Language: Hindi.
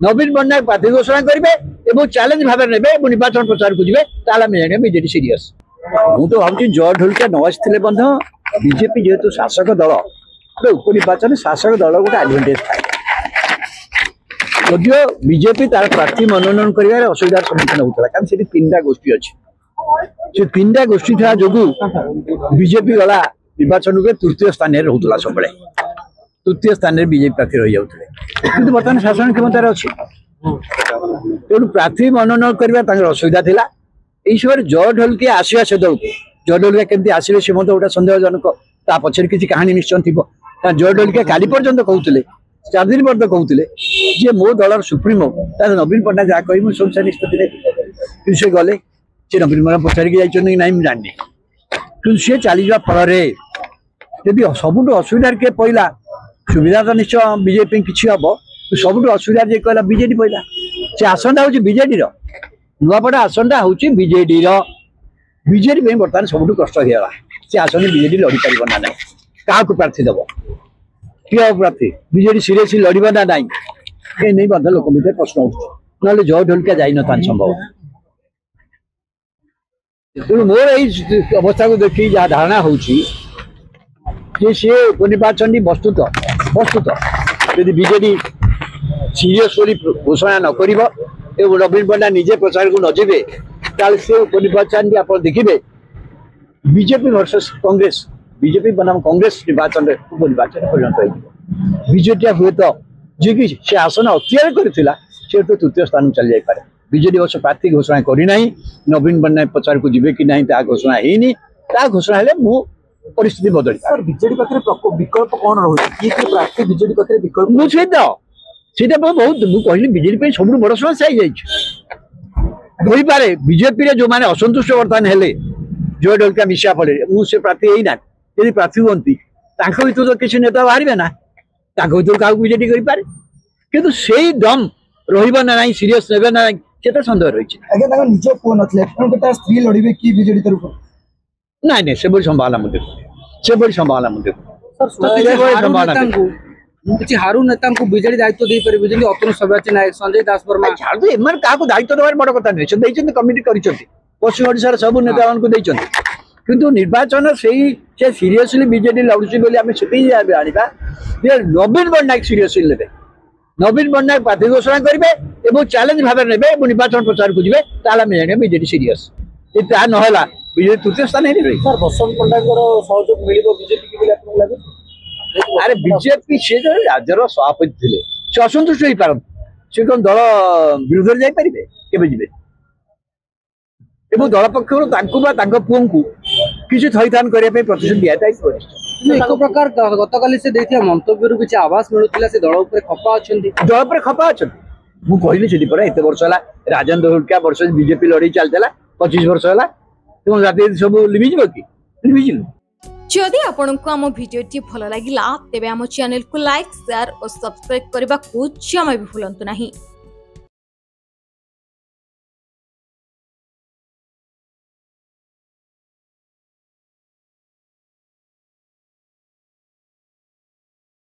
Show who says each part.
Speaker 1: नवीन पट्टनायक प्रार्थी घोषणा करेंगे चैलेंज भाव में ने निर्वाचन प्रचार को जी बीजेडी सीरीयस मुझे भावी जय ढोलकिया न आसते बीजेपी जेहेतु शासक दल उपनिर्वाचन शासक दल गोटे एडभांटेज थाए जदिव बीजेपी तार प्रार्थी मनोनयन कर असुविधार सम्मुखीन होता कारण से 3टा गोष्ठी अच्छी से 3टा गोष्ठी था जो बीजेपी गला निर्वाचन के तृतीय स्थान रोला सब तृतीय स्थान में बीजेपी प्रार्थी रही जाते कि बर्तमान शासन क्षमतार अच्छी तेणु प्रार्थी मनोनयन करने असुविधा था यही समय जय ढोलकिया आसवा से दल को जय ढोलकिया केमती आसवे से मत गोटे सन्देहजनक ता पछरे किसी कहानी निश्चय थी जय ढोलकिया काली पर्यंत कहते 4 दिन पर्यंत कहते जे मो दलर सुप्रीमो तार नवीन पट्टनायक जहाँ कही मुझे निष्पत्ति से गले सी नवीन पट्टनायक पचारिक जाइए ना मुझे जानी कि सी चलीजा फल यदि सबुठ असुविधा किए पड़ा सुविधा तो निश्चय बीजेपी किसी हम सबुठ असुविधा जी कहला बीजेडी पड़ा से आसनटा हूँ बीजेडी नुआपड़ा आसनटा हूँ बीजेडी बीजेडी बर्तमान सबुठ कष्ट होगा से आसन बीजेडी लड़ी पार ना ना क्या प्रार्थी दब किए प्रार्थी बीजेडी सीरियसली लड़वा ना ना ये नहीं लोक भर प्रश्न उठू ना जय ढोलकिया जाइन संभव तेणु मोर यही अवस्था को देखिए जहाँ धारणा हो सी उपनिर्वाचन वस्तुत यदि बीजेडी सीरियसली घोषणा न कर नवीन पट्टनायक निजे प्रचार को नजे से उपनिर्वाचन आप देखिए बीजेपी वर्सेस कांग्रेस बीजेपी बनाम कांग्रेस निर्वाचन उपनिर्वाचन परिणत बीजेडी हुए तो जी कि से आसन अख्तियार करथिला से तो तृतीय स्थान चल जाई पारे बीजेडी वर्ष प्रार्थी घोषणा करना नवीन पट्टनायक प्रचार को जीवे कि नहीं घोषणा होनी घोषणा हेले मु परिस्थिति बदल
Speaker 2: सर बीजेडी पाखे विकल्प कौन रही प्रार्थी बीजेडी पाखे विकल्प
Speaker 1: मुझे तो सीटा बहुत मुझे कहली बीजेडी सब बड़ समस्या हो पारे बीजेपी जो मैंने असंतुष्ट बर्तमान हेले जय ढोलकिया मिसा फल मुझे प्रार्थी होना यदि प्रार्थी हमें भर तो किसी नेता बाहर ना भर क्या बीजेडी करे कि से दम रहा सीरीयस ने ना से सन्देह रही
Speaker 2: निज पुओ ना स्त्री लड़े कि बीजेडी तरफ
Speaker 1: ना नहीं से बड़ी संभावना मुझे से बड़ी संभावना मुझे
Speaker 2: किसी हारू नेता को बीजेडी दायित्व दे पारे जेमती अतुल सब्याची नायक संजय दास वर्मा
Speaker 1: छाड़ू एम क्या दायित्व देवार बड़ कथा नहीं से कमिटी कर पश्चिम ओडिशार सब नेता मान किंतु निर्वाचन से सीरियसली बीजेडी लड़ुची बोली आम से आनिबा नवीन पट्टनायक सीरियसली लेबे नवीन पट्टनायक प्रार्थी घोषणा करेंगे चैलेंज भाव में ने निर्वाचन प्रचार को जीवे जाना बीजेडी सीरियस ये ना बीजेडी तृतीय स्थान रही
Speaker 2: सर बसंत पंडायर सहयोग मिल बीजेपी की लगे
Speaker 1: अरे बीजेपी सी जो राज्यर सभापति थे से असंतुष्ट हो पार सी कौन दल विरोध जापर के जी दल पक्ष पुओं को किसी थईथान करने प्रतिशोध दिया
Speaker 2: एक प्रकार गतकाली से मंतव्य किसी आवास मिलूला से दल खपा अच्छा
Speaker 1: दल पर खपा अच्छा मुझे से एत वर्ष है राजेन्द्र ढोलकिया वर्ष बीजेपी लड़ाई चलता 25 वर्ष है रात सब लिमिज कि लिमिज
Speaker 3: जदि आपंक आम भिडी भल लगा तेब आम चैनल को लाइक शेयर और सब्सक्राइब करने को जमा भी भूलु नहीं।